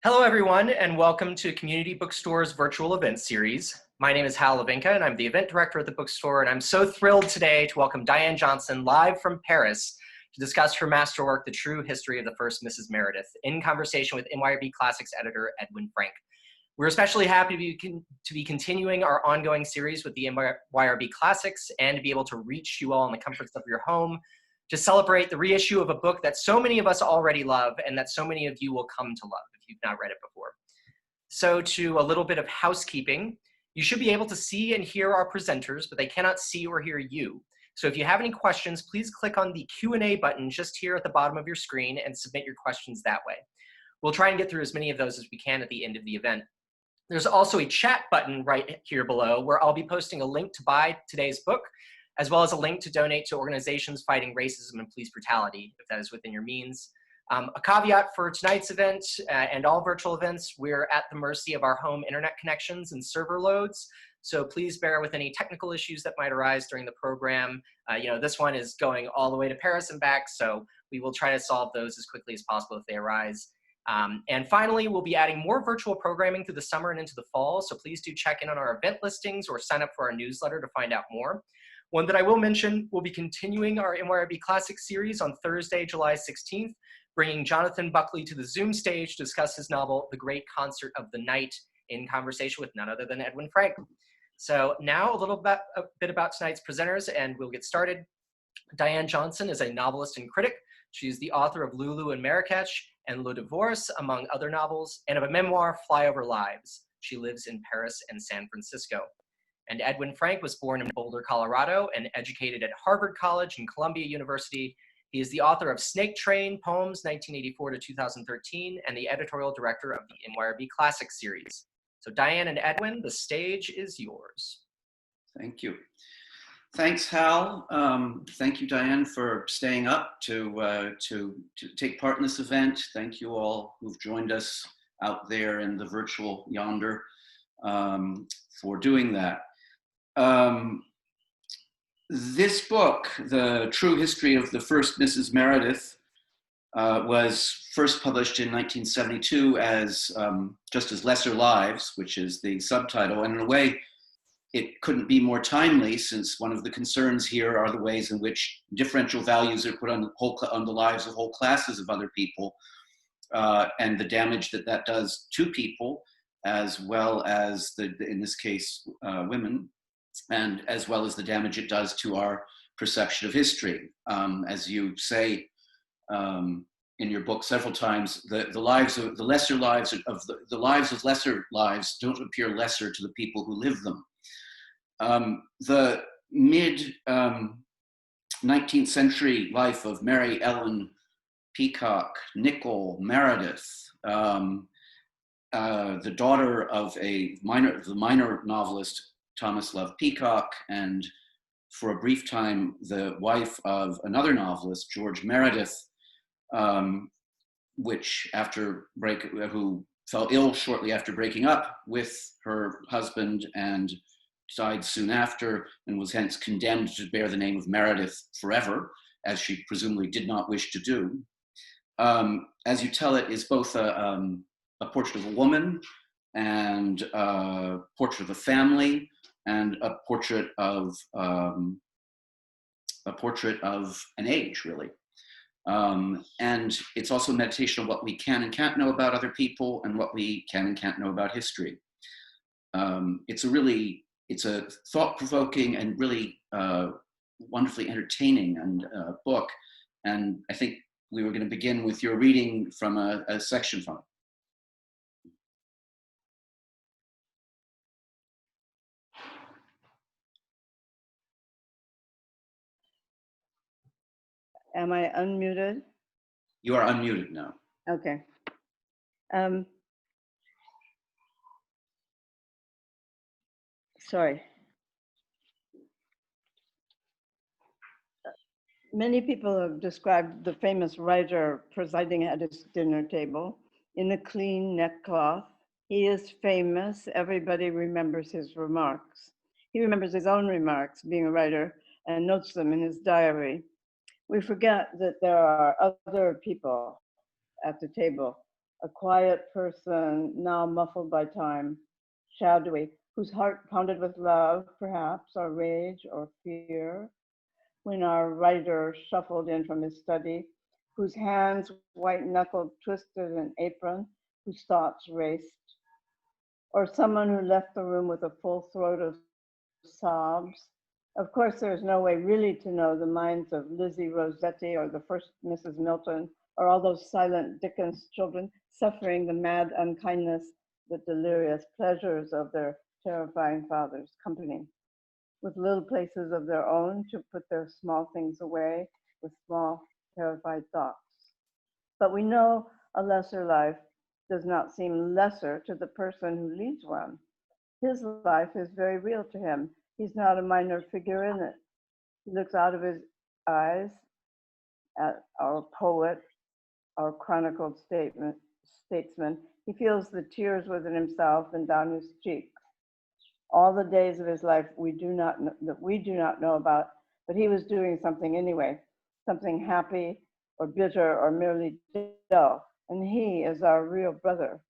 Hello, everyone, and welcome to Community Bookstore's virtual event series. My name is Hal Levinka, and I'm the event director at the bookstore, and I'm so thrilled today to welcome Diane Johnson live from Paris to discuss her masterwork, The True History of the First Mrs. Meredith, in conversation with NYRB Classics editor Edwin Frank. We're especially happy to be continuing our ongoing series with the NYRB Classics and to be able to reach you all in the comforts of your home to celebrate the reissue of a book that so many of us already love and that so many of you will come to love if you've not read it before. So to a little bit of housekeeping, you should be able to see and hear our presenters, but they cannot see or hear you. So if you have any questions, please click on the Q&A button just here at the bottom of your screen and submit your questions that way. We'll try and get through as many of those as we can at the end of the event. There's also a chat button right here below where I'll be posting a link to buy today's book, as well as a link to donate to organizations fighting racism and police brutality, if that is within your means. A caveat for tonight's event and all virtual events, we're at the mercy of our home internet connections and server loads, so please bear with any technical issues that might arise during the program. This one is going all the way to Paris and back, so we will try to solve those as quickly as possible if they arise. And finally, we'll be adding more virtual programming through the summer and into the fall, so please do check in on our event listings or sign up for our newsletter to find out more. One that I will mention, we'll be continuing our NYRB Classics series on Thursday, July 16th, bringing Jonathan Buckley to the Zoom stage to discuss his novel, The Great Concert of the Night, in conversation with none other than Edwin Frank. So now a bit about tonight's presenters, and we'll get started. Diane Johnson is a novelist and critic. She's the author of Lulu and Marrakech and Le Divorce, among other novels, and of a memoir, Flyover Lives. She lives in Paris and San Francisco. And Edwin Frank was born in Boulder, Colorado, and educated at Harvard College and Columbia University. He is the author of Snake Train, Poems, 1984 to 2013, and the editorial director of the NYRB Classics series. So Diane and Edwin, the stage is yours. Thank you. Thanks, Hal. Thank you, Diane, for staying up to take part in this event. Thank you all who've joined us out there in the virtual yonder for doing that. This book, The True History of the First Mrs. Meredith, was first published in 1972 as just as Lesser Lives, which is the subtitle, and in a way it couldn't be more timely, since one of the concerns here are the ways in which differential values are put on the lives of whole classes of other people, and the damage that that does to people, as well as, in this case, women, and as well as the damage it does to our perception of history. As you say in your book several times, the lives of the lesser lives of the lives of lesser lives don't appear lesser to the people who live them. The mid 19th century life of Mary Ellen Peacock Meredith, the daughter of the minor novelist Thomas Love Peacock, and for a brief time the wife of another novelist, George Meredith, who fell ill shortly after breaking up with her husband and died soon after, and was hence condemned to bear the name of Meredith forever, as she presumably did not wish to do. As you tell, it is both a portrait of a woman and a portrait of a family and a portrait of an age, really. And it's also a meditation on what we can and can't know about other people and what we can and can't know about history. It's a thought-provoking and really wonderfully entertaining book. And I think we were going to begin with your reading from a section from it. Am I unmuted? You are unmuted now. Okay. Sorry. Many people have described the famous writer presiding at his dinner table in a clean neckcloth. He is famous. Everybody remembers his remarks. He remembers his own remarks, being a writer, and notes them in his diary. We forget that there are other people at the table a quiet person now muffled by time, shadowy, whose heart pounded with love, perhaps, or rage or fear, when our writer shuffled in from his study, whose hands white-knuckled twisted an apron, whose thoughts raced, or someone who left the room with a full throat of sobs. Of course, there's no way really to know the minds of Lizzie Rossetti or the first Mrs. Milton, or all those silent Dickens children suffering the mad unkindness, the delirious pleasures of their terrifying father's company, with little places of their own to put their small things away, with small, terrified thoughts. But we know a lesser life does not seem lesser to the person who leads one. His life is very real to him. He's not a minor figure in it. He looks out of his eyes at our poet, our chronicled statesman. He feels the tears within himself and down his cheeks. All the days of his life we do not know about, but he was doing something anyway, something happy or bitter or merely dull. And he is our real brother.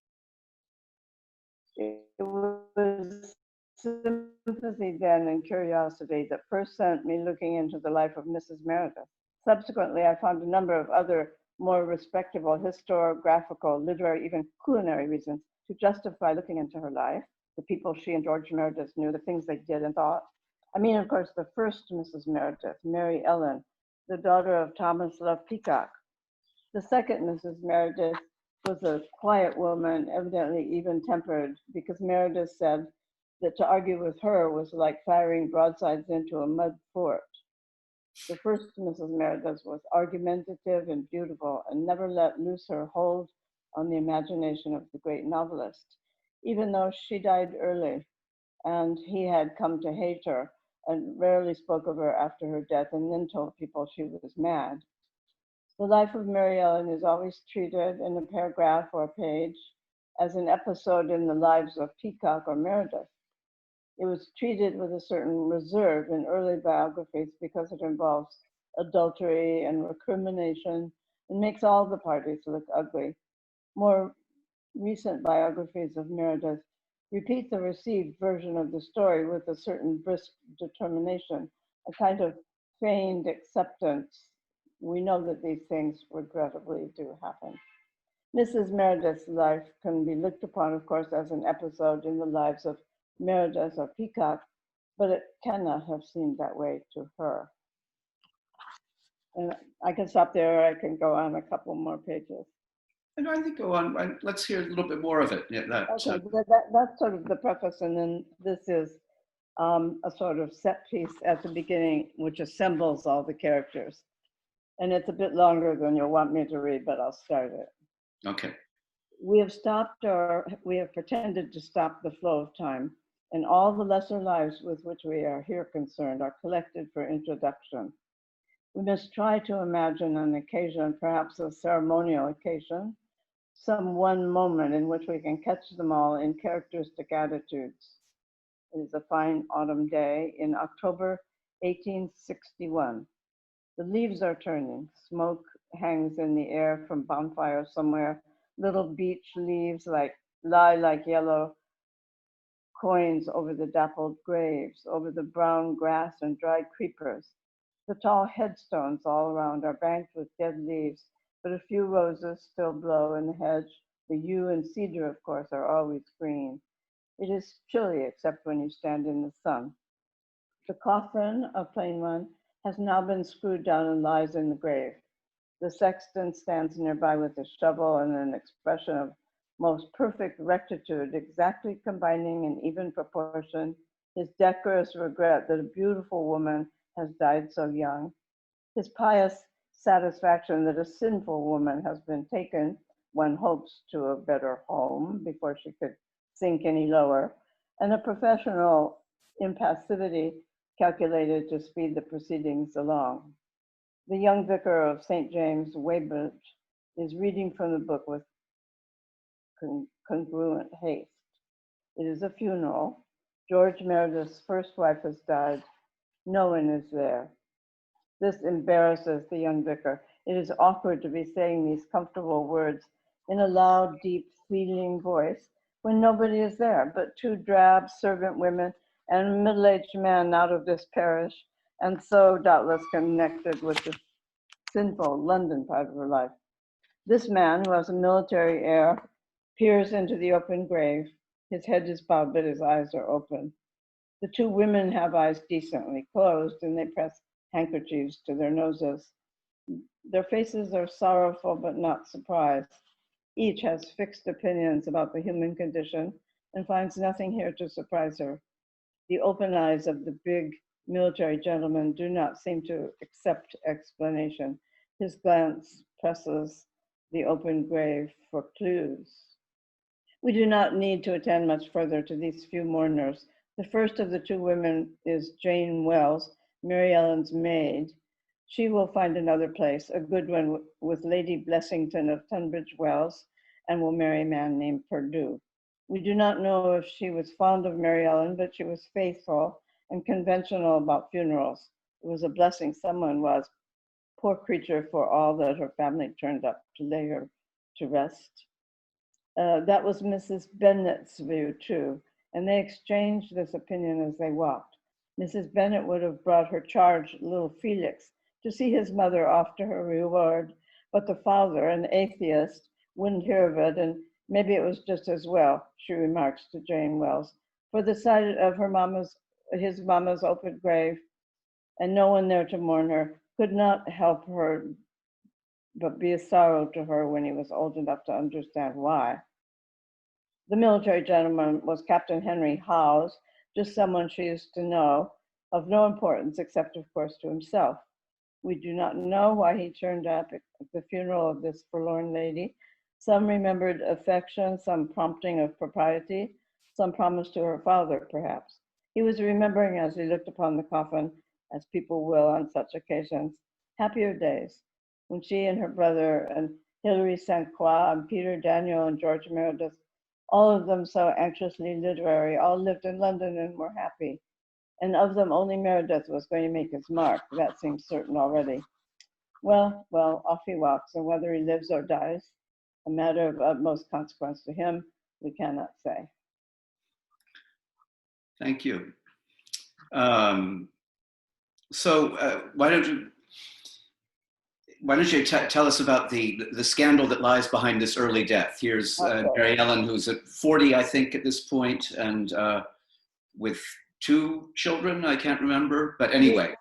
It was sympathy then and curiosity that first sent me looking into the life of Mrs. Meredith. Subsequently, I found a number of other more respectable historiographical, literary, even culinary reasons to justify looking into her life, the people she and George Meredith knew, the things they did and thought. I mean, of course, the first Mrs. Meredith, Mary Ellen, the daughter of Thomas Love Peacock. The second Mrs. Meredith was a quiet woman, evidently even-tempered, because Meredith said that to argue with her was like firing broadsides into a mud fort. The first Mrs. Meredith was argumentative and beautiful and never let loose her hold on the imagination of the great novelist, even though she died early and he had come to hate her and rarely spoke of her after her death and then told people she was mad. The life of Mary Ellen is always treated in a paragraph or a page as an episode in the lives of Peacock or Meredith. It was treated with a certain reserve in early biographies because it involves adultery and recrimination and makes all the parties look ugly. More recent biographies of Meredith repeat the received version of the story with a certain brisk determination, a kind of feigned acceptance. We know that these things regrettably do happen. Mrs. Meredith's life can be looked upon, of course, as an episode in the lives of Meredith or Peacock, but it cannot have seemed that way to her. And I can stop there, or I can go on a couple more pages. And I think go on, let's hear a little bit more of it. Yeah, that's sort of the preface, and then this is a sort of set piece at the beginning, which assembles all the characters. And it's a bit longer than you'll want me to read, but I'll start it. Okay. We have pretended to stop the flow of time, and all the lesser lives with which we are here concerned are collected for introduction. We must try to imagine an occasion, perhaps a ceremonial occasion, some one moment in which we can catch them all in characteristic attitudes. It is a fine autumn day in October 1861. The leaves are turning, smoke hangs in the air from bonfires somewhere, little beech leaves lie like yellow coins over the dappled graves, over the brown grass and dry creepers. The tall headstones all around are banked with dead leaves, but a few roses still blow in the hedge. The yew and cedar, of course, are always green. It is chilly except when you stand in the sun. The coffin, a plain one, has now been screwed down and lies in the grave. The sexton stands nearby with a shovel and an expression of most perfect rectitude, exactly combining in even proportion his decorous regret that a beautiful woman has died so young, his pious satisfaction that a sinful woman has been taken, one hopes, to a better home before she could sink any lower, and a professional impassivity calculated to speed the proceedings along. The young vicar of St. James, Weybridge, is reading from the book with congruent haste. It is a funeral. George Meredith's first wife has died. No one is there. This embarrasses the young vicar. It is awkward to be saying these comfortable words in a loud, deep, feeling voice when nobody is there but two drab servant women and a middle-aged man out of this parish, and so doubtless connected with the sinful London part of her life. This man, who has a military air, peers into the open grave. His head is bowed, but his eyes are open. The two women have eyes decently closed, and they press handkerchiefs to their noses. Their faces are sorrowful, but not surprised. Each has fixed opinions about the human condition and finds nothing here to surprise her. The open eyes of the big military gentleman do not seem to accept explanation. His glance presses the open grave for clues. We do not need to attend much further to these few mourners. The first of the two women is Jane Wells, Mary Ellen's maid. She will find another place, a good one with Lady Blessington of Tunbridge Wells, and will marry a man named Perdue. We do not know if she was fond of Mary Ellen, but she was faithful and conventional about funerals. It was a blessing someone was, poor creature, for all that her family turned up to lay her to rest. That was Mrs. Bennet's view too, and they exchanged this opinion as they walked. Mrs. Bennet would have brought her charge, little Felix, to see his mother off to her reward, but the father, an atheist, wouldn't hear of it, and maybe it was just as well, she remarks to Jane Wells, for the sight of his mama's open grave, and no one there to mourn her, could not help her but be a sorrow to her when he was old enough to understand why. The military gentleman was Captain Henry Howes, just someone she used to know, of no importance except, of course, to himself. We do not know why he turned up at the funeral of this forlorn lady. Some remembered affection, some prompting of propriety, some promise to her father, perhaps. He was remembering as he looked upon the coffin, as people will on such occasions, happier days, when she and her brother and Hilary St. Croix and Peter Daniel and George Meredith, all of them so anxiously literary, all lived in London and were happy. And of them, only Meredith was going to make his mark. That seems certain already. Well, off he walks, and whether he lives or dies, a matter of utmost consequence to him, we cannot say. Thank you. So why don't you tell us about the scandal that lies behind this early death? Here's Mary Ellen, who's at 40, I think, at this point, and with 2 children, I can't remember, but anyway.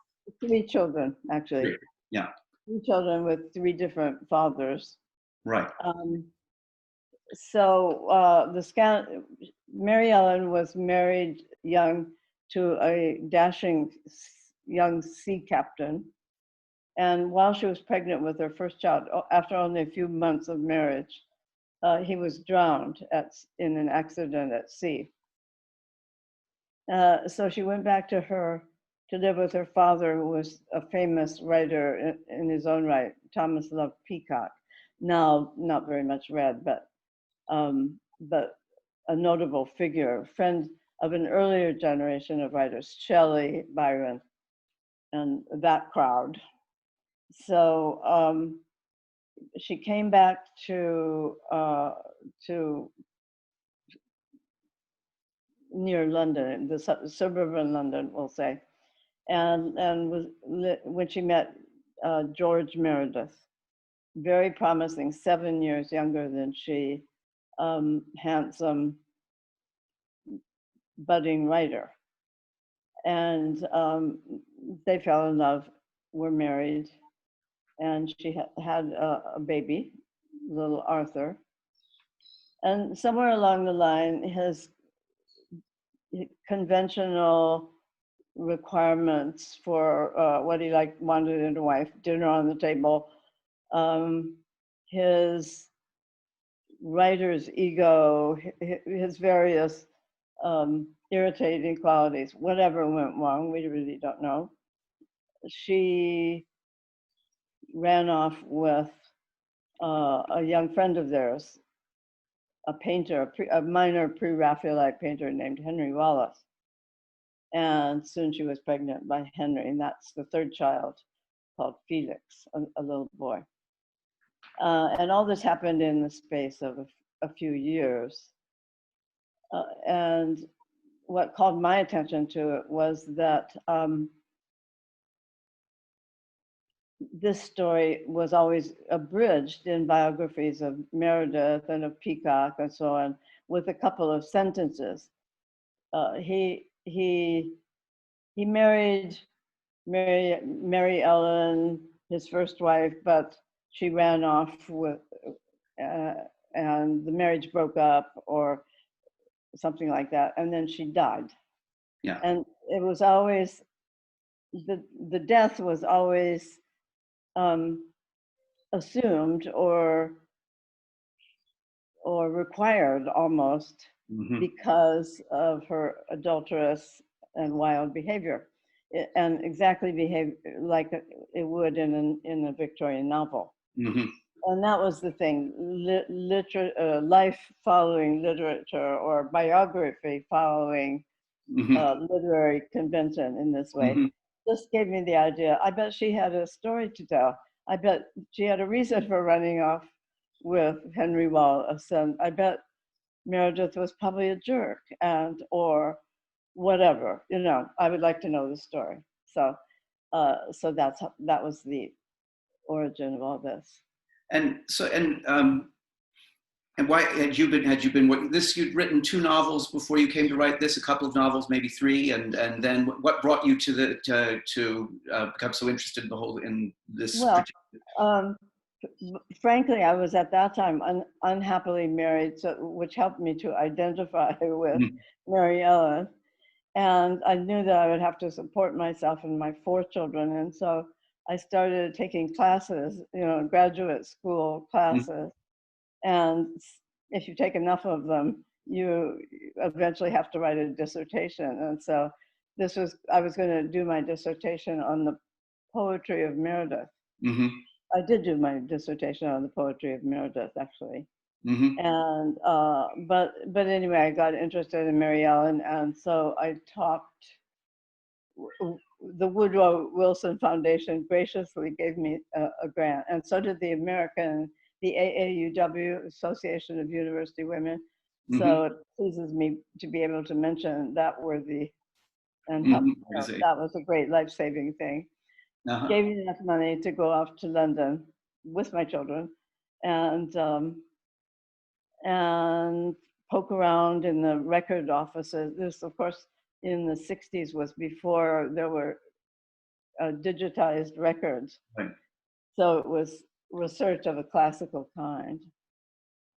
3 children, actually. 3, yeah. 3 children with 3 different fathers. Right. Mary Ellen was married young to a dashing young sea captain. And while she was pregnant with her first child, after only a few months of marriage, he was drowned in an accident at sea. So she went back to live with her father, who was a famous writer in his own right, Thomas Love Peacock. Now, not very much read, but a notable figure, friend of an earlier generation of writers, Shelley, Byron, and that crowd. So she came back to near London, the suburban London, we'll say, and when she met George Meredith, very promising, 7 years younger than she, handsome, budding writer. And they fell in love, were married, and she had a baby, little Arthur. And somewhere along the line, his conventional requirements for what he wanted in a wife, dinner on the table, his writer's ego, his various irritating qualities, whatever went wrong, we really don't know. She ran off with a young friend of theirs, a painter, a minor pre-Raphaelite painter named Henry Wallace. And soon she was pregnant by Henry, and that's the 3rd child, called Felix, a little boy. And all this happened in the space of a few years. And what called my attention to it was that this story was always abridged in biographies of Meredith and of Peacock and so on, with a couple of sentences. He married Mary Ellen, his first wife, but she ran off with, and the marriage broke up or something like that, and then she died. Yeah. And it was always, the death was always assumed or required almost because of her adulterous and wild behavior, and exactly behave like it would in a Victorian novel. And that was the thing, life following literature, or biography following literary convention in this way. Just gave me the idea. I bet she had a story to tell. I bet she had a reason for running off with Henry Wallace, and I bet Meredith was probably a jerk or whatever. You know, I would like to know the story. So, so that was the origin of all this. And so, and why had you been this? You'd written 2 novels before you came to write this, a couple of novels, maybe 3, and then what brought you to become so interested in this? Well, frankly, I was at that time unhappily married, which helped me to identify with Mary Ellen, and I knew that I would have to support myself and my 4 children, and so I started taking classes, you know, graduate school classes. And if you take enough of them, you eventually have to write a dissertation. And so I was going to do my dissertation on the poetry of Meredith. I did do my dissertation on the poetry of Meredith, actually. And but anyway, I got interested in Mary Ellen, and so I talked. The Woodrow Wilson Foundation graciously gave me a grant, and so did the AAUW, Association of University Women. So it pleases me to be able to mention that worthy, and that was a great life-saving thing. Gave me enough money to go off to London with my children, and poke around in the record offices. This, of course, in the 60s was before there were digitized records. Right. So it was research of a classical kind.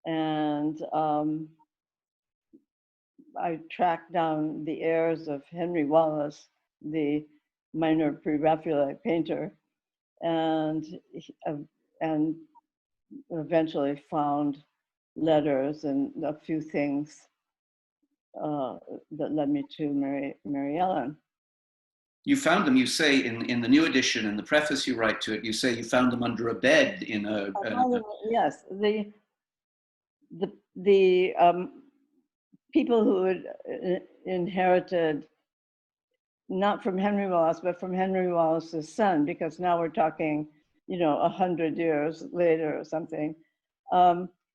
And I tracked down the heirs of Henry Wallace, the minor pre-Raphaelite painter, and eventually found letters and a few things that led me to Mary Ellen. You found them, you say, in the new edition, in the preface you write to it, you say you found them under a bed in a... Yes, the people who had inherited, not from Henry Wallace, but from Henry Wallace's son, because now we're talking, you know, 100 years later or something,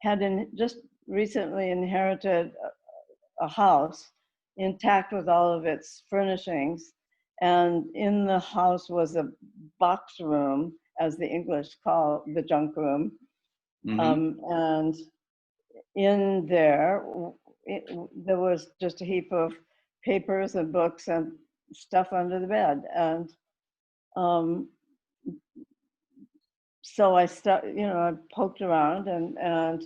had just recently inherited a house intact with all of its furnishings. And in the house was a box room, as the English call the junk room. And in there, there was just a heap of papers and books and stuff under the bed. And so I I poked around and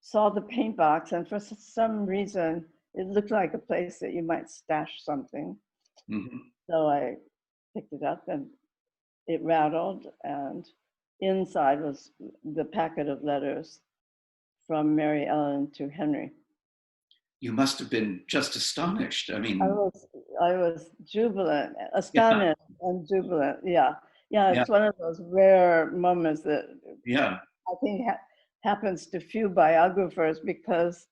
saw the paint box, and for some reason, it looked like a place that you might stash something. So I picked it up, and it rattled, and inside was the packet of letters from Mary Ellen to Henry. You must have been just astonished. I mean, I was jubilant, astonished, and jubilant. Yeah, it's one of those rare moments that I think happens to few biographers, because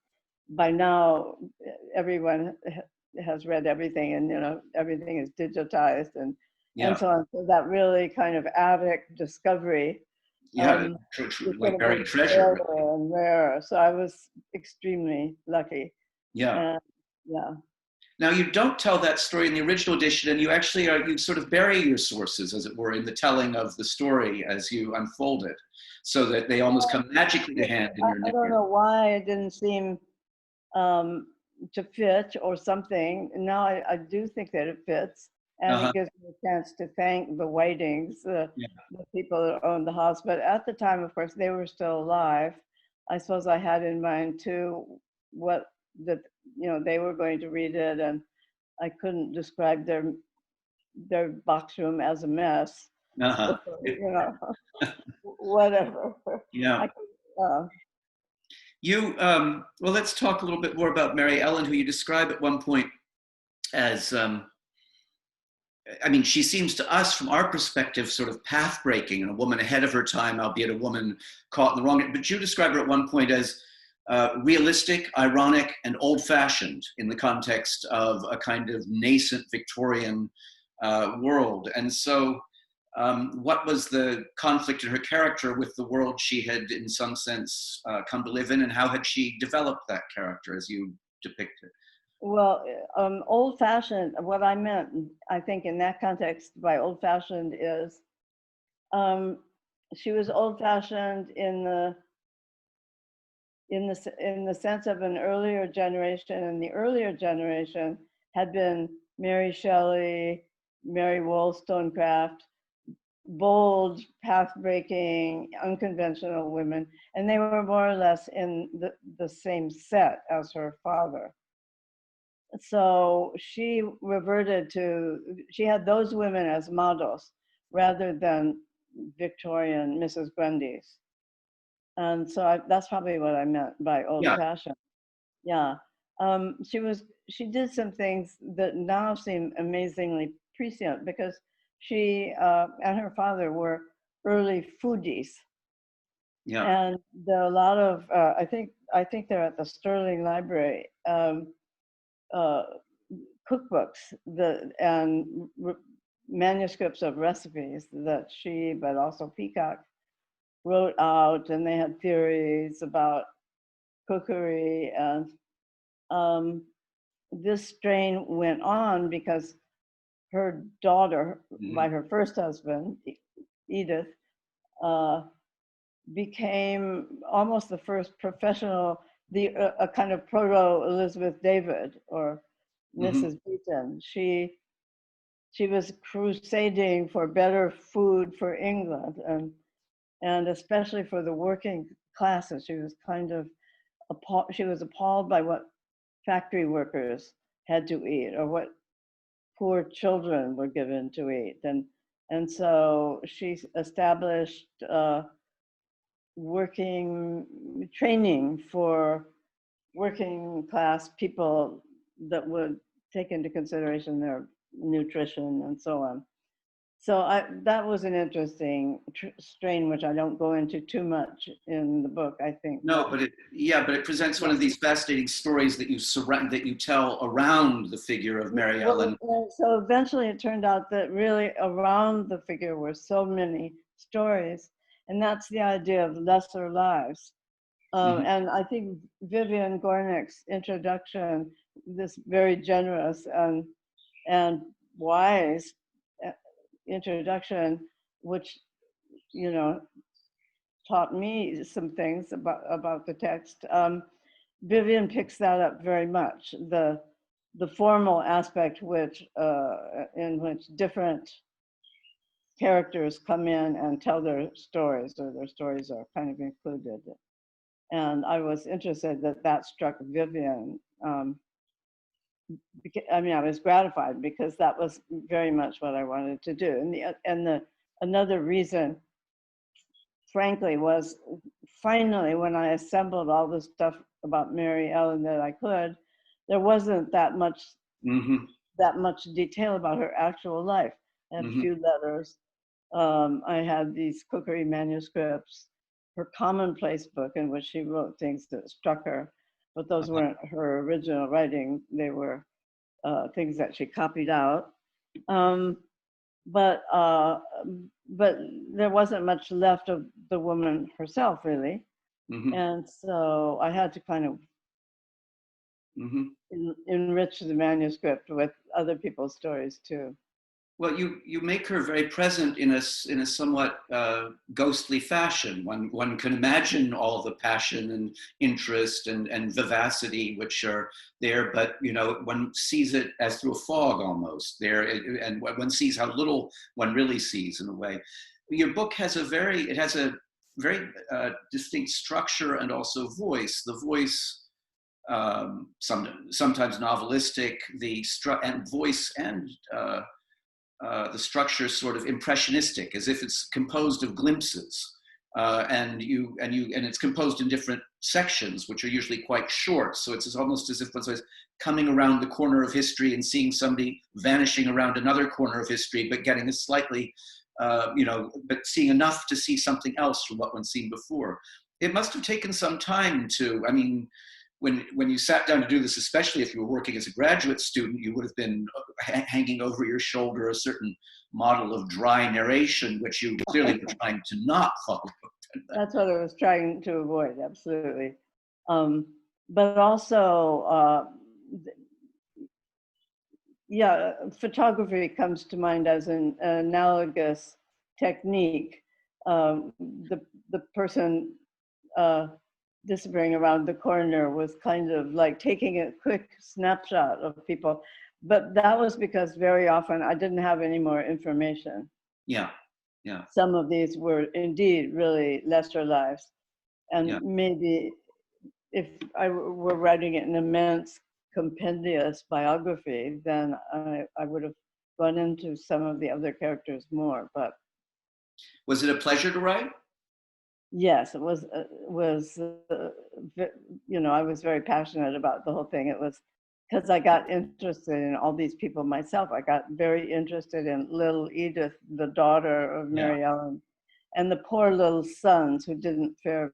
by now everyone has read everything, and everything is digitized and so on. So that really kind of attic discovery Yeah, like became buried treasure. rarer and rarer. So I was extremely lucky. Yeah. And yeah. Now you don't tell that story in the original edition, and you actually you sort of bury your sources, as it were, in the telling of the story as you unfold it, so that they almost come magically to hand in your I don't narrative. know why it didn't seem to fit or something. Now I do think that it fits, and Uh-huh. it gives me a chance to thank the Whitings, Yeah. the people that owned the house. But at the time, of course, they were still alive. I suppose I had in mind too what that they were going to read it, and I couldn't describe their box room as a mess. Uh-huh. Whatever. Yeah. I could, You, well, let's talk a little bit more about Mary Ellen, who you describe at one point as, I mean, she seems to us, from our perspective, sort of path-breaking and a woman ahead of her time, albeit a woman caught in the wrong. But you describe her at one point as realistic, ironic, and old-fashioned in the context of a kind of nascent Victorian world. And so what was the conflict in her character with the world she had, in some sense, come to live in, and how had she developed that character as you depict it? Well, old-fashioned, what I meant, I think, in that context by old-fashioned is she was old-fashioned in the sense of an earlier generation, and the earlier generation had been Mary Shelley, Mary Wollstonecraft, bold, path-breaking, unconventional women, and they were more or less in the same set as her father. So she she had those women as models rather than Victorian Mrs. Grundy's. And so that's probably what I meant by old-fashioned. Yeah. She did some things that now seem amazingly prescient because she and her father were early foodies. Yeah. And there are a lot of, I think they're at the Sterling Library, cookbooks and manuscripts of recipes that she, but also Peacock, wrote out, and they had theories about cookery. And this strain went on because her daughter, by her first husband, Edith, became almost the first professional, a kind of proto Elizabeth David or Mrs. Beeton. She was crusading for better food for England, and especially for the working classes. She was kind of she was appalled by what factory workers had to eat or what poor children were given to eat. And so she established training for working class people that would take into consideration their nutrition and so on. So that was an interesting strain, which I don't go into too much in the book, I think. No, but it presents one of these fascinating stories that you tell around the figure of Mary Ellen. So eventually it turned out that really around the figure were so many stories, and that's the idea of lesser lives. And I think Vivian Gornick's introduction, this very generous and wise introduction, which taught me some things about the text. Vivian picks that up very much. The formal aspect, in which different characters come in and tell their stories, or their stories are kind of included. And I was interested that struck Vivian. I was gratified because that was very much what I wanted to do. And another reason, frankly, was finally when I assembled all the stuff about Mary Ellen that I could, there wasn't that much detail about her actual life. I had a few letters. I had these cookery manuscripts, her commonplace book in which she wrote things that struck her, but those weren't her original writing. They were things that she copied out. but there wasn't much left of the woman herself, really. Mm-hmm. And so I had to kind of Mm-hmm. enrich the manuscript with other people's stories too. Well, you make her very present in a somewhat ghostly fashion. One can imagine all the passion and interest and vivacity which are there, but one sees it as through a fog almost there, and one sees how little one really sees in a way. Your book has a very distinct structure and also voice. The voice. Sometimes novelistic, and voice and the structure is sort of impressionistic, as if it's composed of glimpses, and it's composed in different sections, which are usually quite short. So it's almost as if one's coming around the corner of history and seeing somebody vanishing around another corner of history, but getting a slightly, but seeing enough to see something else from what one's seen before. It must have taken some time to, I mean, when you sat down to do this, especially if you were working as a graduate student, you would have been hanging over your shoulder a certain model of dry narration, which you clearly were trying to not follow. That's what I was trying to avoid, absolutely. But also, photography comes to mind as an analogous technique. The person disappearing around the corner was kind of like taking a quick snapshot of people, but that was because very often I didn't have any more information. Yeah. Some of these were indeed really lesser lives, and maybe if I were writing an immense compendious biography, then I would have gone into some of the other characters more. But was it a pleasure to write? Yes, it was. I was very passionate about the whole thing. It was because I got interested in all these people myself. I got very interested in little Edith, the daughter of Mary Ellen, and the poor little sons who didn't fare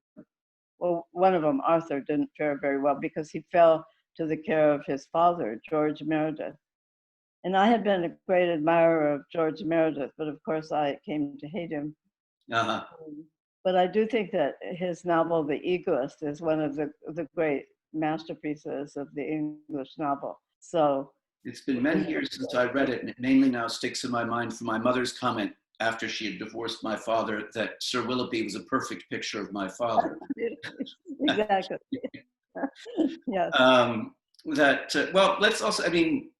well. One of them, Arthur, didn't fare very well because he fell to the care of his father, George Meredith. And I had been a great admirer of George Meredith, but of course I came to hate him. Uh-huh. But I do think that his novel, The Egoist, is one of the great masterpieces of the English novel. So it's been many years since I read it, and it mainly now sticks in my mind from my mother's comment after she had divorced my father that Sir Willoughby was a perfect picture of my father. Exactly. Yes. Well, let's also, I mean,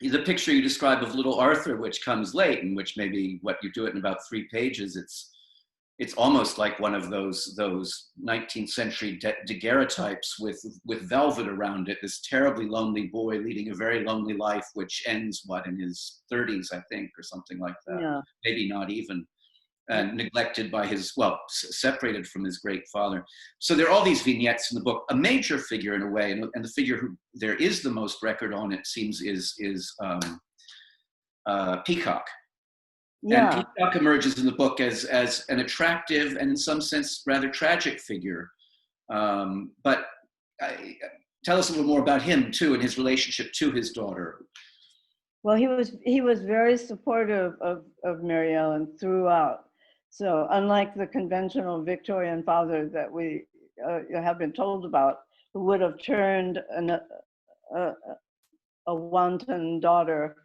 the picture you describe of little Arthur, which comes late, and which maybe you do it in about 3 pages, it's almost like one of those 19th century daguerreotypes with velvet around it, this terribly lonely boy leading a very lonely life, which ends, in his 30s, I think, or something like that. Yeah. Maybe not even. And neglected by separated from his great father. So there are all these vignettes in the book. A major figure in a way, and the figure who there is the most record on, it seems, is Peacock. Yeah. And Peacock emerges in the book as an attractive and in some sense rather tragic figure. But tell us a little more about him too, and his relationship to his daughter. Well, he was very supportive of Mary Ellen throughout. So unlike the conventional Victorian father that we have been told about, who would have turned a wanton daughter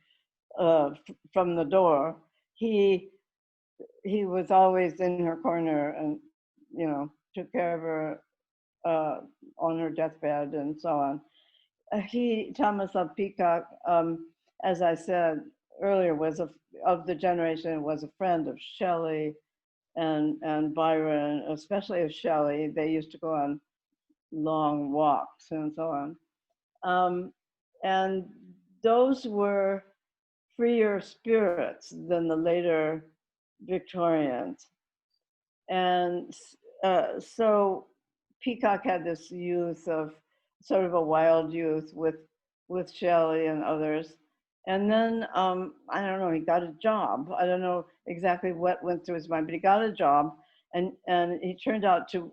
from the door, he was always in her corner and took care of her on her deathbed and so on. Thomas Love Peacock, as I said earlier, of the generation, was a friend of Shelley and Byron, especially of Shelley. They used to go on long walks and so on. And those were freer spirits than the later Victorians. And so Peacock had this youth of sort of a wild youth with Shelley and others. And then, I don't know, he got a job. I don't know exactly what went through his mind, but he got a job and he turned out to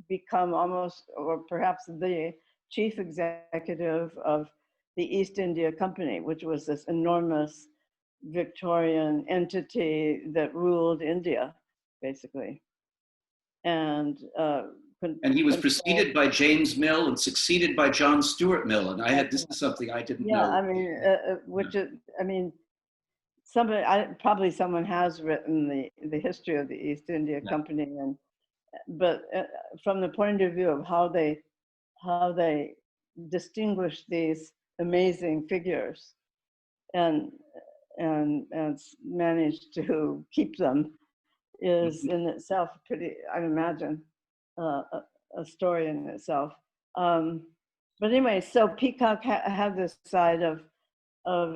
become almost, or perhaps the chief executive of the East India Company, which was this enormous Victorian entity that ruled India, basically. And he was preceded by James Mill and succeeded by John Stuart Mill. And this is something I didn't yeah, know. I mean, which is, I mean, probably someone has written the history of the East India Company, but from the point of view of how they distinguish these amazing figures and managed to keep them is in itself pretty, I imagine, a story in itself. But anyway, so Peacock had this side of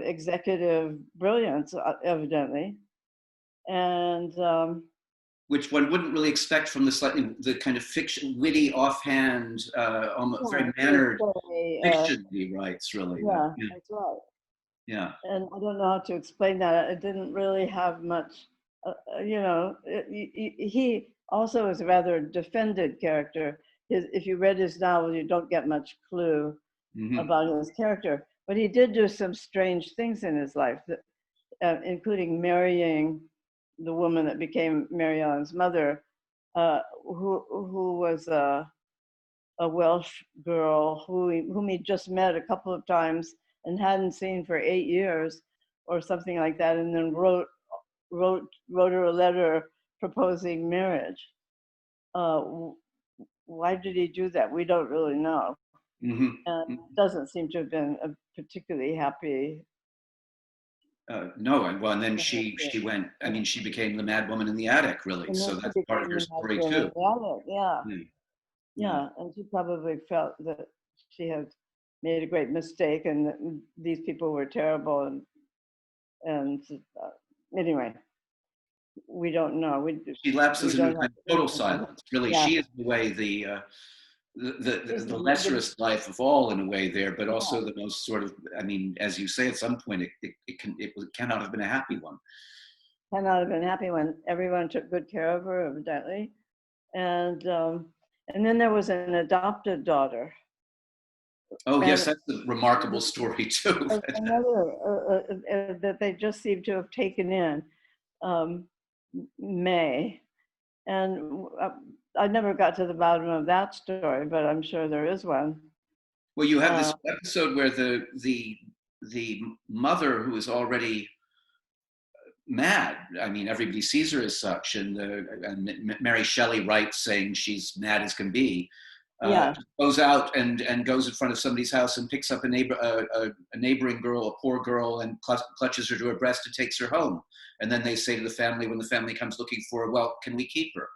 executive brilliance, evidently, and which one wouldn't really expect from the kind of fiction, witty, offhand, almost very mannered fiction he writes, really. Yeah, that's right. Yeah. And I don't know how to explain that. It didn't really have much, you know, he also is a rather defended character. If you read his novel, you don't get much clue about his character. But he did do some strange things in his life, including marrying the woman that became Mary Ellen's mother, who was a Welsh girl whom he just met a couple of times and hadn't seen for 8 years or something like that, and then wrote her a letter proposing marriage. Why did he do that? We don't really know. And it doesn't seem to have been a particularly happy. No, well, and then she went. I mean, she became the mad woman in the attic, really. So that's part of her story too. Yeah, and she probably felt that she had made a great mistake, and that these people were terrible, and anyway, we don't know. She lapses into kind of total silence. Really, she is in a way the lesserest life of all, in a way there, but also the most sort of. I mean, as you say, at some point, it cannot have been a happy one. Cannot have been a happy one. Everyone took good care of her, evidently, and then there was an adopted daughter. Oh, yes, that's a remarkable story too. Another that they just seem to have taken in, May, and I never got to the bottom of that story, but I'm sure there is one. Well, you have this episode where the mother, who is already mad. I mean, everybody sees her as such, and Mary Shelley writes saying she's mad as can be. Goes out and goes in front of somebody's house and picks up a neighboring girl, a poor girl, and clutches her to her breast and takes her home. And then they say to the family, when the family comes looking for her, well, can we keep her?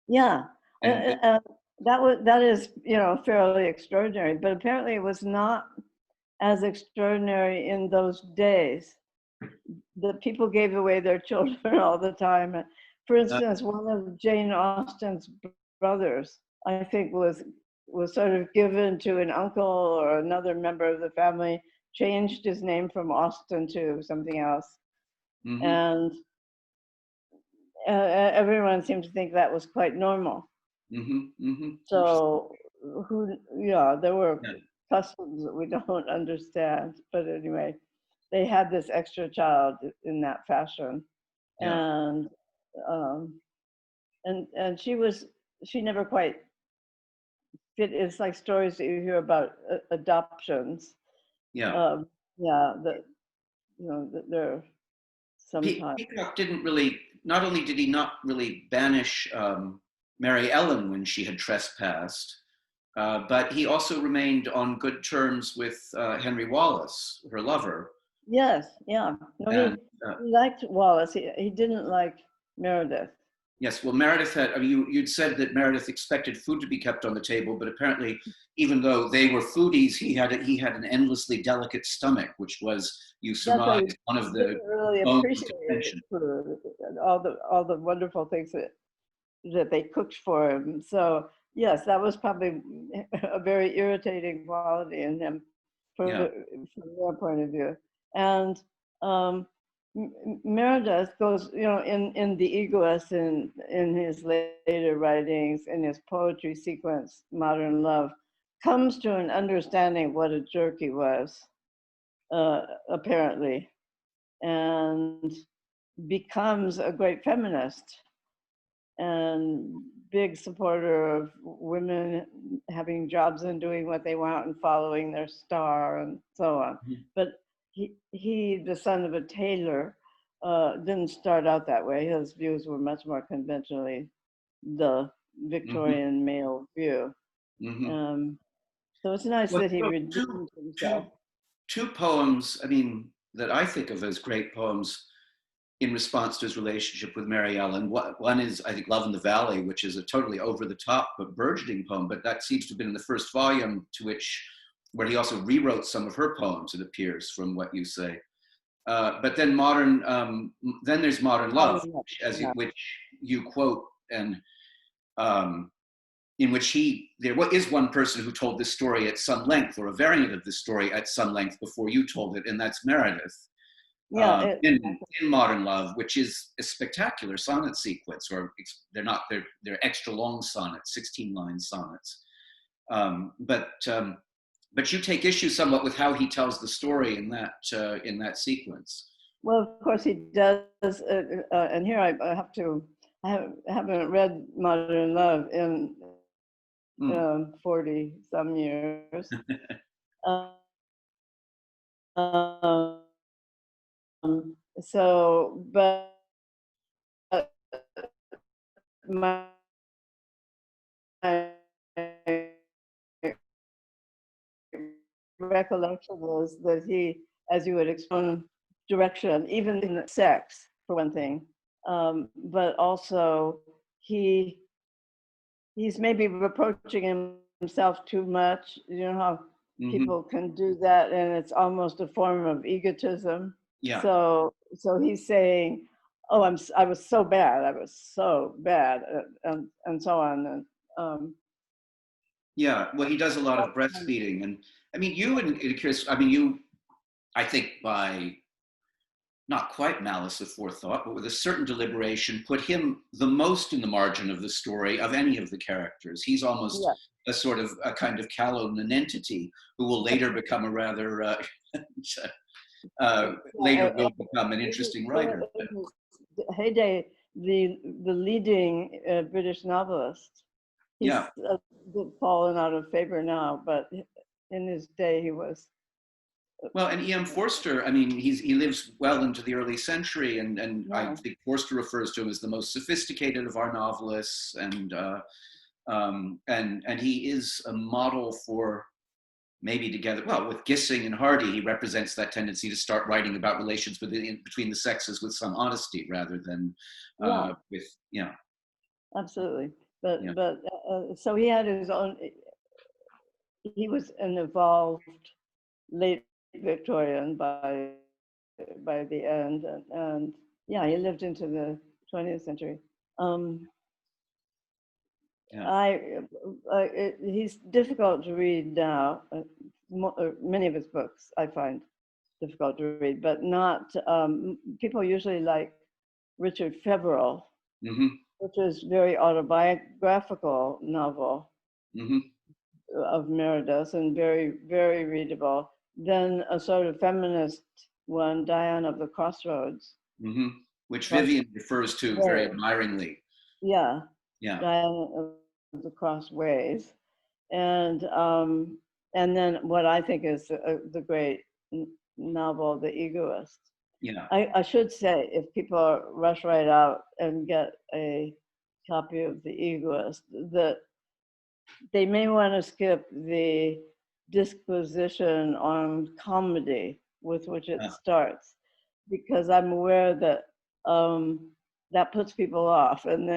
Yeah, that is, you know, fairly extraordinary. But apparently, it was not as extraordinary in those days. The people gave away their children all the time. For instance, one of Jane Austen's brothers, I think, was sort of given to an uncle or another member of the family, changed his name from Austen to something else. And everyone seemed to think that was quite normal. So, there were customs that we don't understand. But anyway, they had this extra child in that fashion. And she never quite fit. It's like stories that you hear about adoptions. That they're sometimes. Peacock didn't really. Not only did he not really banish Mary Ellen when she had trespassed, but he also remained on good terms with Henry Wallace, her lover. Yes, yeah. No, he liked Wallace. He didn't like Meredith. Yes, well, Meredith had, I mean, you'd said that Meredith expected food to be kept on the table, but apparently, even though they were foodies, he had an endlessly delicate stomach, which was, you surmise, one of the really appreciated food, all the wonderful things that they cooked for him. So yes, that was probably a very irritating quality in him from their point of view. And Meredith goes, you know, in the Egoist, in his later writings, in his poetry sequence, Modern Love, comes to an understanding what a jerk he was, apparently. and becomes a great feminist and big supporter of women having jobs and doing what they want and following their star and so on. But he, the son of a tailor, didn't start out that way. His views were much more conventionally the Victorian male view. So it's nice that he redeemed himself. Two poems, I mean, that I think of as great poems in response to his relationship with Mary Ellen. One is, I think, Love in the Valley, which is a totally over-the-top but burgeoning poem, but that seems to have been in the first volume, where he also rewrote some of her poems, it appears, from what you say. But then then there's Modern Love, which you quote, and in which there is one person who told this story at some length, or a variant of this story at some length before you told it, and that's Meredith. In Modern Love, which is a spectacular sonnet sequence, or they're extra long sonnets, 16-line sonnets. But you take issue somewhat with how he tells the story in that sequence. Well, of course he does, and here I haven't read Modern Love in 40 some years. But my recollection was that he, as you would explain, direction, even in the sex, for one thing, but also he's maybe reproaching himself too much. You know how people can do that, and it's almost a form of egotism. Yeah. So he's saying, "Oh, I was so bad, and so on." And yeah. Well, he does a lot of breastfeeding, and I mean, you and Chris. I mean, I think by not quite malice aforethought, but with a certain deliberation, put him the most in the margin of the story of any of the characters. He's almost a kind of callow nonentity who will later become a rather will become an interesting writer. Heyday, the leading British novelist. He's fallen out of favor now, but in his day he was. Well, and E.M. Forster, I mean, he lives well into the early century, and I think Forster refers to him as the most sophisticated of our novelists, and he is a model for maybe together. Well, with Gissing and Hardy, he represents that tendency to start writing about relations between the sexes with some honesty rather than Absolutely, but so he had his own. He was an evolved late Victorian by the end, and he lived into the 20th century. He's difficult to read now. Many of his books I find difficult to read, but not. People usually like Richard Feverel, which is very autobiographical novel of Meredith, and very, very readable. Then a sort of feminist one, Diane of the Crossroads. Which Vivian refers to very admiringly. Yeah. Diane of the Crossways. And then what I think is the great novel, The Egoist. Yeah. I should say, if people rush right out and get a copy of The Egoist, that they may want to skip the disquisition on comedy with which it starts, because I'm aware that that puts people off. And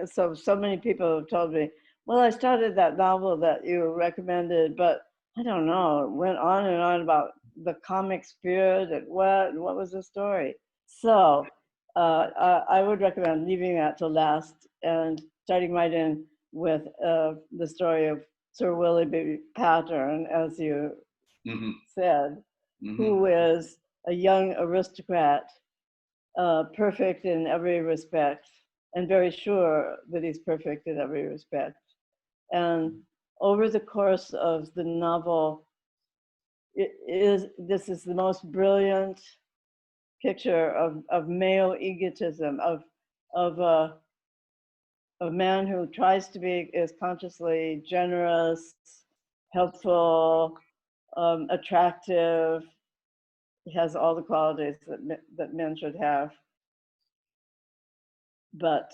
so many people have told me, well, I started that novel that you recommended, but I don't know, it went on and on about the comic spirit and what was the story. So I would recommend leaving that to last and starting right in with the story of Sir Willoughby Patterne, as you said, who is a young aristocrat, perfect in every respect, and very sure that he's perfect in every respect. And over the course of the novel, this is the most brilliant picture of male egotism, of a man who tries to be is consciously generous, helpful, attractive. He has all the qualities that men should have, but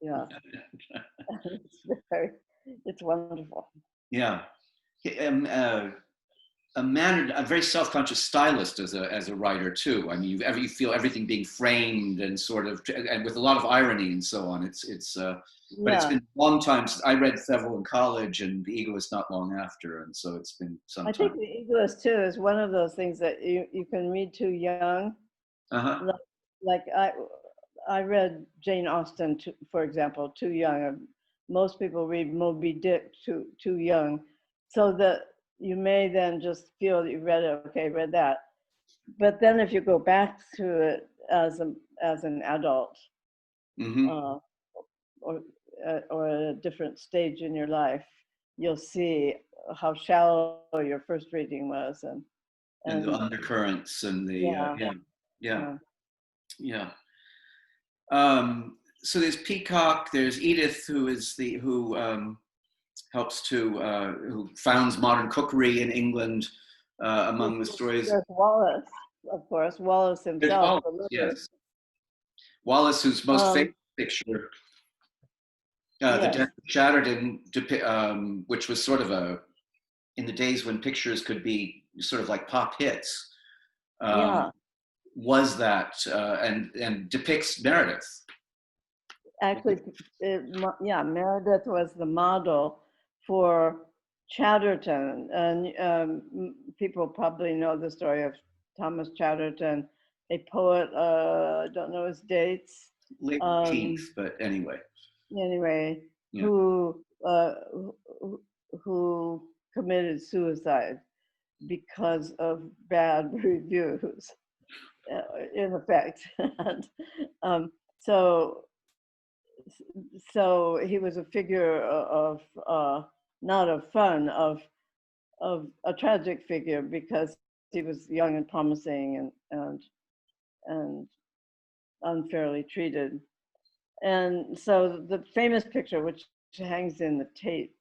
yeah, it's wonderful. Yeah. A very self-conscious stylist as a writer too. I mean, you feel everything being framed and sort of, and with a lot of irony and so on. But it's been a long time since I read several in college, and The Egoist not long after, and so it's been some time. I think The Egoist too is one of those things that you can read too young. Uh-huh. Like I read Jane Austen, for example, too young. Most people read Moby Dick too young, so that you may then just feel that you read it. Okay, read that, but then if you go back to it as an adult, Mm-hmm. or at a different stage in your life, you'll see how shallow your first reading was, and the undercurrents and the yeah. So there's Peacock, there's Edith, who founds modern cookery in England, among the stories. There's Wallace, of course, Wallace himself. Wallace, yes. Wallace, whose most famous picture, The Death of Chatterton, which was sort of in the days when pictures could be sort of like pop hits, was that, and depicts Meredith. Actually, Meredith was the model for Chatterton, and people probably know the story of Thomas Chatterton, a poet. I don't know his dates. Late 18th, but anyway. Anyway, Yeah. who committed suicide because of bad reviews, in effect. And, so he was a figure of not of fun, of a tragic figure, because he was young and promising and unfairly treated. And so the famous picture, which hangs in the Tate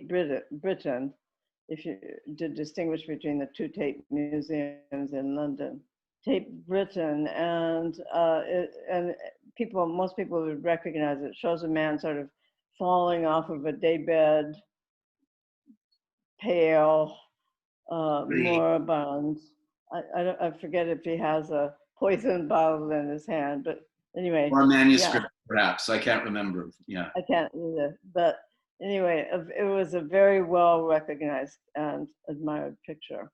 Britain, if you did distinguish between the two Tate museums in London, Tate Britain, and most people would recognize it. It shows a man sort of falling off of a daybed, pale, moribund. I forget if he has a poison bottle in his hand, but anyway. Or a manuscript, perhaps. I can't remember. Yeah. I can't either. But anyway, it was a very well recognized and admired picture.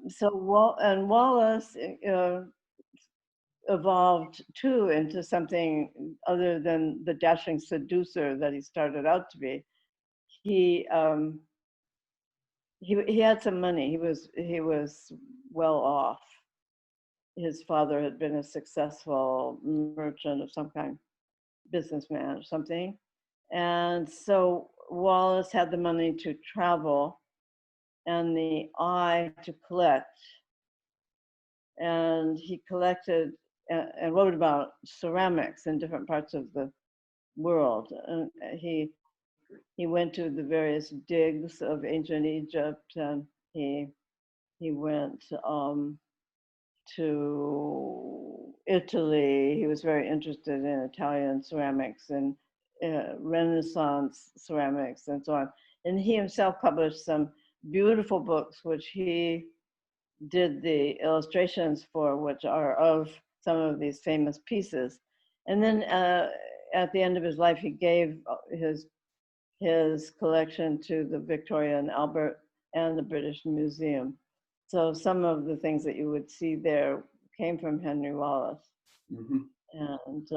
So Wallace evolved too into something other than the dashing seducer that he started out to be. He had some money. He was well off. His father had been a successful merchant of some kind, businessman or something. And so Wallace had the money to travel and the eye to collect. And he collected and wrote about ceramics in different parts of the world. And he went to the various digs of ancient Egypt, and he went to Italy. He was very interested in Italian ceramics and Renaissance ceramics and so on. And he himself published some beautiful books, which he did the illustrations for, which are of some of these famous pieces. And then at the end of his life, he gave his collection to the Victorian Albert and the British Museum. So some of the things that you would see there came from Henry Wallace. Mm-hmm. And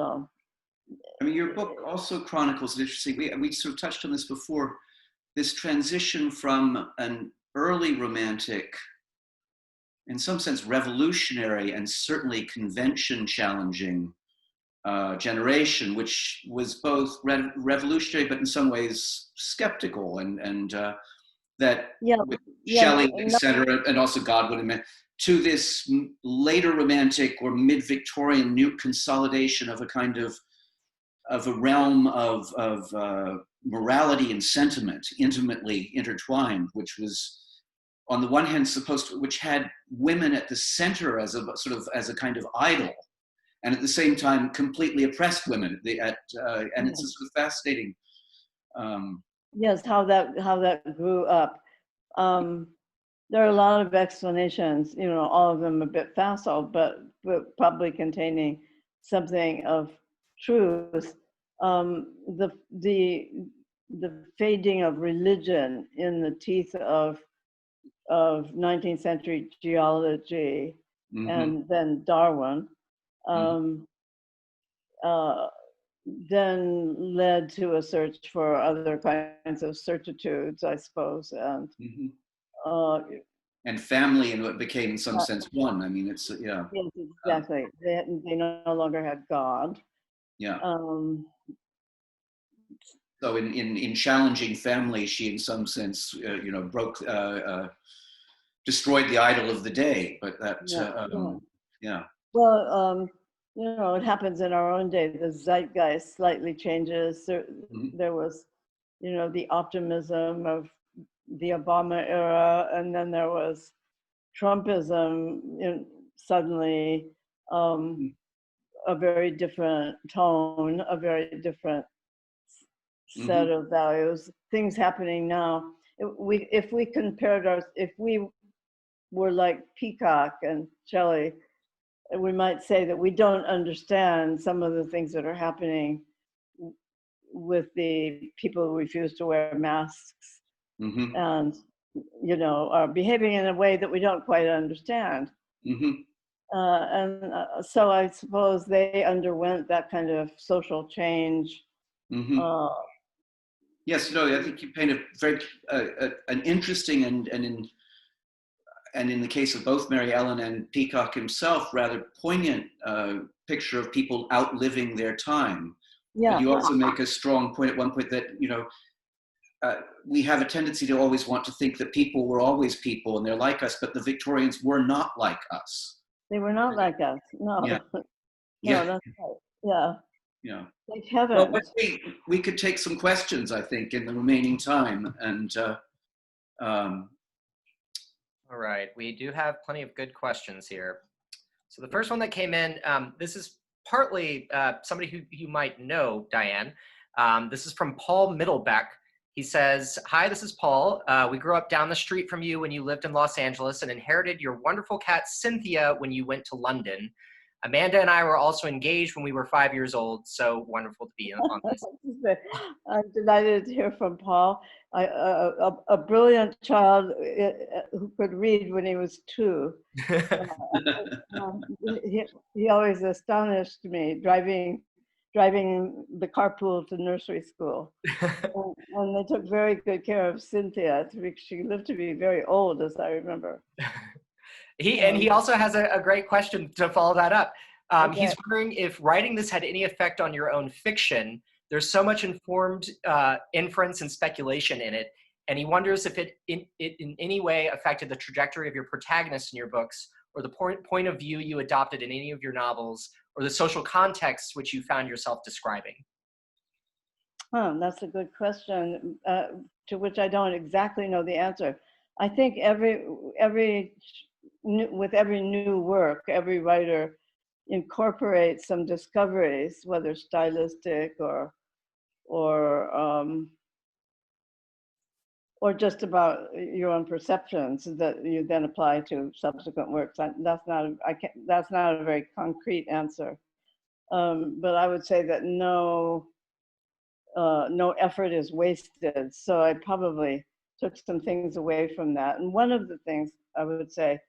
I mean, your book also chronicles, interesting, we sort of touched on this before, this transition from an early romantic, in some sense revolutionary and certainly convention challenging generation, which was both revolutionary but in some ways skeptical and that Yeah, with yeah, Shelley, etc., and also Godwin, and to this later romantic or mid-Victorian new consolidation of a kind of a realm of morality and sentiment intimately intertwined, which was on the one hand which had women at the center as a sort of as a kind of idol, and at the same time completely oppressed women. And it's a sort of fascinating. Yes, how that grew up. There are a lot of explanations, all of them a bit facile, but probably containing something of truth. The fading of religion in the teeth of 19th century geology, and then Darwin, then led to a search for other kinds of certitudes, I suppose, and family, and what became in some sense one. I mean, it's yeah. Yes, exactly. They no longer had God. Yeah. So in challenging family, she in some sense, destroyed the idol of the day. But that, yeah. Well, it happens in our own day. The zeitgeist slightly changes. There was, the optimism of the Obama era, and then there was Trumpism. Suddenly, a very different tone, a very different set of values. Things happening now. If we were like Peacock and Shelley, we might say that we don't understand some of the things that are happening with the people who refuse to wear masks, and are behaving in a way that we don't quite understand. So I suppose they underwent that kind of social change. Yes, no, I think you paint a very an interesting and in the case of both Mary Ellen and Peacock himself, rather poignant picture of people outliving their time. Yeah. But you also make a strong point at one point that we have a tendency to always want to think that people were always people and they're like us, but the Victorians were not like us. They were not like us. No. Yeah. No, Yeah. that's right. Yeah. Yeah. Thank heaven. Well, but we could take some questions, I think, in the remaining time. And all right, we do have plenty of good questions here. So the first one that came in, this is partly somebody who you might know, Diane. This is from Paul Middlebeck. He says, "Hi, this is Paul. We grew up down the street from you when you lived in Los Angeles and inherited your wonderful cat Cynthia when you went to London. Amanda and I were also engaged when we were 5 years old, so wonderful to be on this." I'm delighted to hear from Paul. A brilliant child who could read when he was 2. He always astonished me driving the carpool to nursery school. And they took very good care of Cynthia. She lived to be very old, as I remember. He also has a great question to follow that up. Okay. He's wondering if writing this had any effect on your own fiction. There's so much informed inference and speculation in it, and he wonders if it in any way affected the trajectory of your protagonists in your books, or the point of view you adopted in any of your novels, or the social contexts which you found yourself describing. That's a good question, to which I don't exactly know the answer. I think with every new work, every writer incorporates some discoveries, whether stylistic or just about your own perceptions that you then apply to subsequent works. That's not a very concrete answer, but I would say that no effort is wasted. So I probably took some things away from that. And one of the things I would say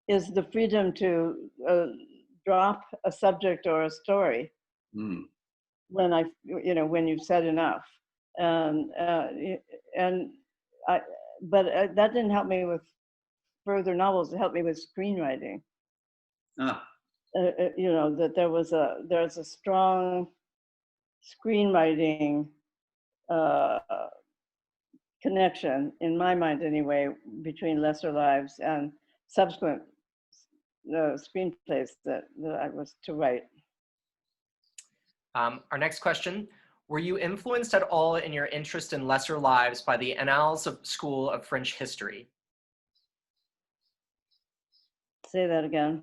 is the freedom to drop a subject or a story when you've said enough. But that didn't help me with further novels. It helped me with screenwriting. That there's a strong screenwriting connection, in my mind anyway, between Lesser Lives and subsequent screenplays that I was to write. Our next question, were you influenced at all in your interest in Lesser Lives by the Annals of School of French History? Say that again.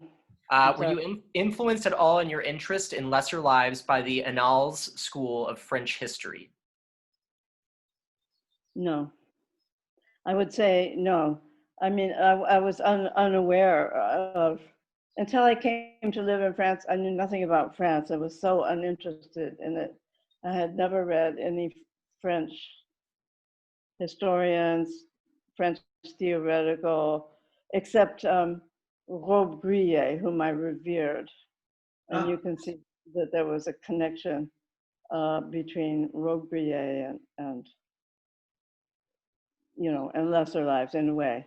Were you influenced at all in your interest in Lesser Lives by the Annals School of French History? No. I would say no. I mean, I was unaware of, until I came to live in France, I knew nothing about France. I was so uninterested in it. I had never read any French historians, French theoretical, except Robbe-Grillet, whom I revered. And you can see that there was a connection between Robbe-Grillet and and Lesser Lives in a way.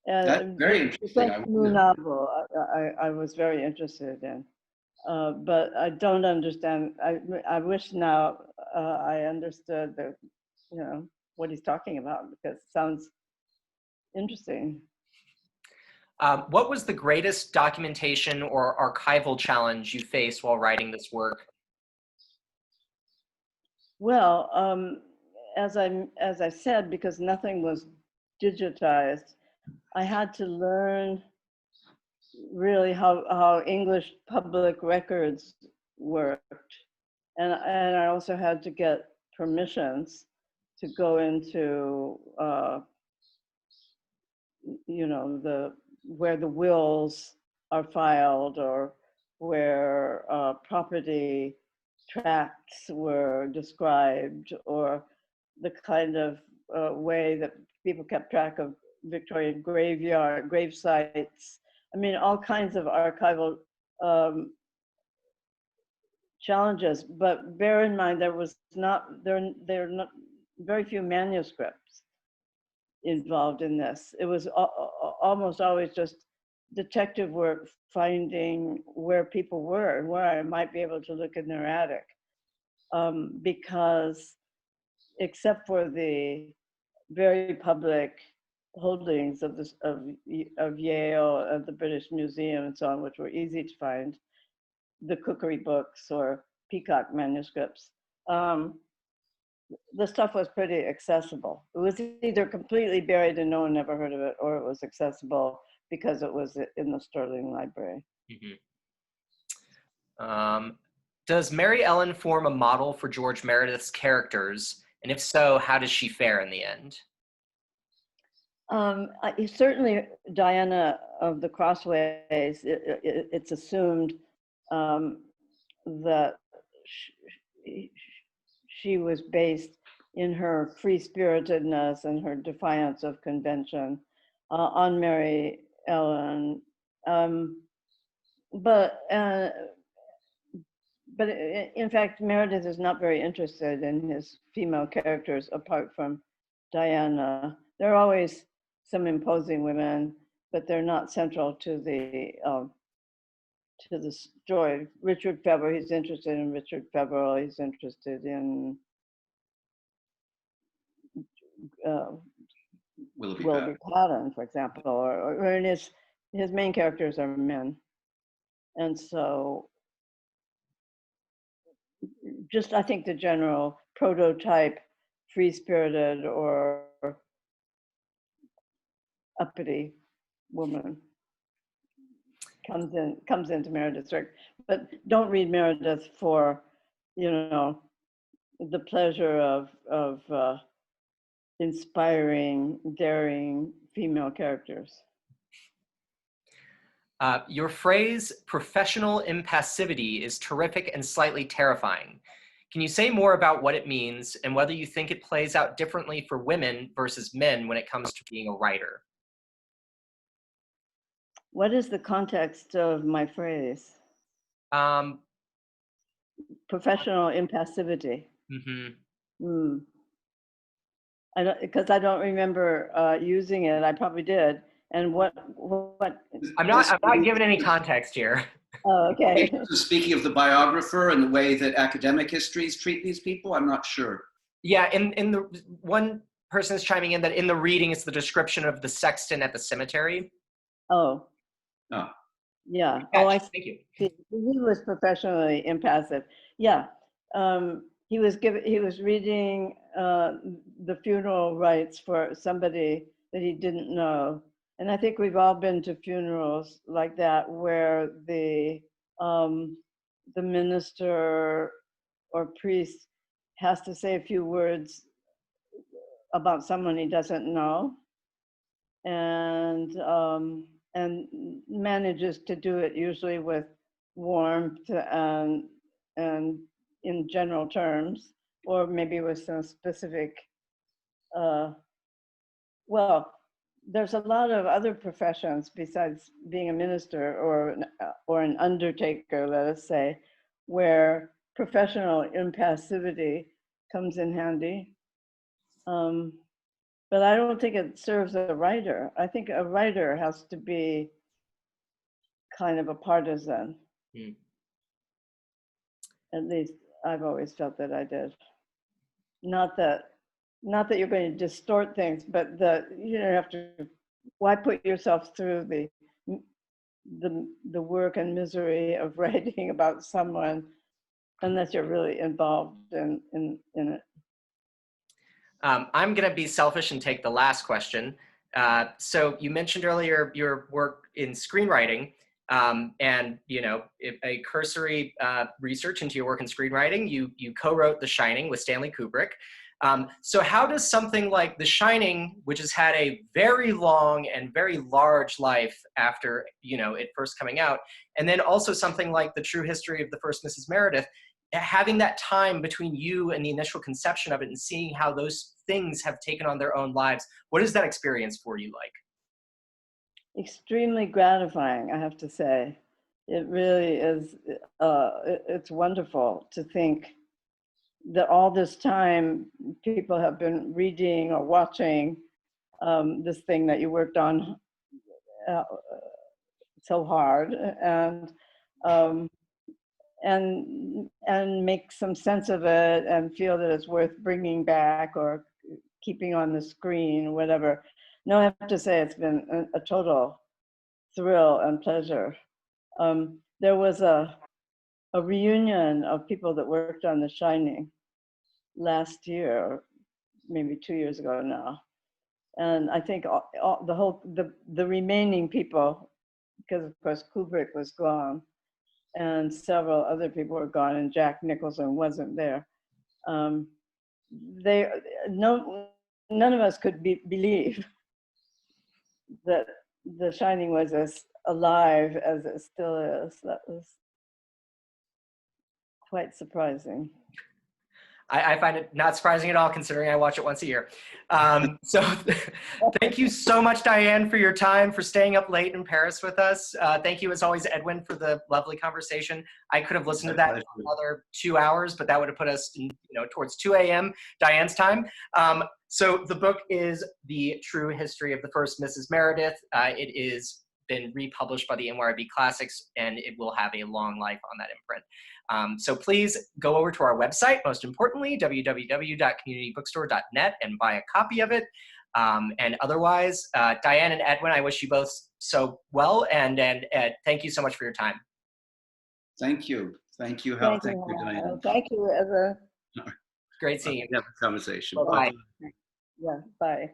That's very interesting. New novel I was very interested in, but I don't understand. I wish now I understood what he's talking about, because it sounds interesting. What was the greatest documentation or archival challenge you faced while writing this work? Well, as I said, because nothing was digitized, I had to learn really how English public records worked, and I also had to get permissions to go into where the wills are filed, or where property tracts were described, or the kind of way that people kept track of Victorian grave sites. I mean, all kinds of archival challenges. But bear in mind, there are not very few manuscripts involved in this. It was almost always just detective work, finding where people were and where I might be able to look in their attic, because except for the very public holdings of Yale, of the British Museum and so on, which were easy to find, the cookery books or Peacock manuscripts, the stuff was pretty accessible. It was either completely buried and no one ever heard of it, or it was accessible because it was in the Sterling Library. Mm-hmm. Does Mary Ellen form a model for George Meredith's characters? And if so, how does she fare in the end? Certainly Diana of the Crossways, it's assumed that she was based in her free-spiritedness and her defiance of convention on Mary Ellen. But in fact, Meredith is not very interested in his female characters apart from Diana. There are always some imposing women, but they're not central to the story. Richard Feverel, he's interested in Richard Feverel. He's interested in Willoughby Patton, for example, or in his main characters are men, and so just I think the general prototype free-spirited or uppity woman comes into Meredith's work. But don't read Meredith for the pleasure of inspiring, daring female characters. Your phrase, professional impassivity, is terrific and slightly terrifying. Can you say more about what it means and whether you think it plays out differently for women versus men when it comes to being a writer? What is the context of my phrase? Professional impassivity. Mm-hmm. Because I don't remember using it. I probably did. And what? I'm not giving any context here. Oh, okay. Speaking of the biographer and the way that academic histories treat these people, I'm not sure. Yeah, in the one person is chiming in that in the reading, it's the description of the sexton at the cemetery. Oh, Oh, yeah. Oh, I Thank you. see. He was professionally impassive. Yeah. He was reading the funeral rites for somebody that he didn't know. And I think we've all been to funerals like that where the minister or priest has to say a few words about someone he doesn't know, and manages to do it usually with warmth and in general terms, or maybe with some specific. Well, there's a lot of other professions besides being a minister or an undertaker, let us say, where professional impassivity comes in handy. But I don't think it serves a writer. I think a writer has to be kind of a partisan. Mm. At least I've always felt that I did. Not that you're going to distort things, but you don't have to. Why put yourself through the work and misery of writing about someone unless you're really involved in it? I'm going to be selfish and take the last question. So you mentioned earlier your work in screenwriting, and a cursory research into your work in screenwriting. You co-wrote The Shining with Stanley Kubrick. So how does something like The Shining, which has had a very long and very large life after it first coming out, and then also something like The True History of the First Mrs. Meredith, having that time between you and the initial conception of it and seeing how those things have taken on their own lives, what is that experience for you like? Extremely gratifying, I have to say. It really is. It's wonderful to think that all this time people have been reading or watching this thing that you worked on so hard, and make some sense of it and feel that it's worth bringing back or keeping on the screen or whatever. No, I have to say it's been a total thrill and pleasure. There was a reunion of people that worked on The Shining last year, or maybe 2 years ago now. And I think the remaining people, because of course Kubrick was gone and several other people were gone and Jack Nicholson wasn't there. None of us could believe that The Shining was as alive as it still is. That was quite surprising. I find it not surprising at all, considering I watch it once a year. So thank you so much, Diane, for your time, for staying up late in Paris with us. Thank you, as always, Edwin, for the lovely conversation. I could have listened to that for another 2 hours, but that would have put us towards 2 a.m. Diane's time. So the book is The True History of the First Mrs. Meredith. It is been republished by the NYRB Classics, and it will have a long life on that imprint. So please go over to our website, most importantly, www.communitybookstore.net, and buy a copy of it. And otherwise, Diane and Edwin, I wish you both so well, and thank you so much for your time. thank you. Thank you, Hal. Thank you, Diane. Thank you, Ezra. Great seeing you. Have a conversation. Bye. Yeah, bye.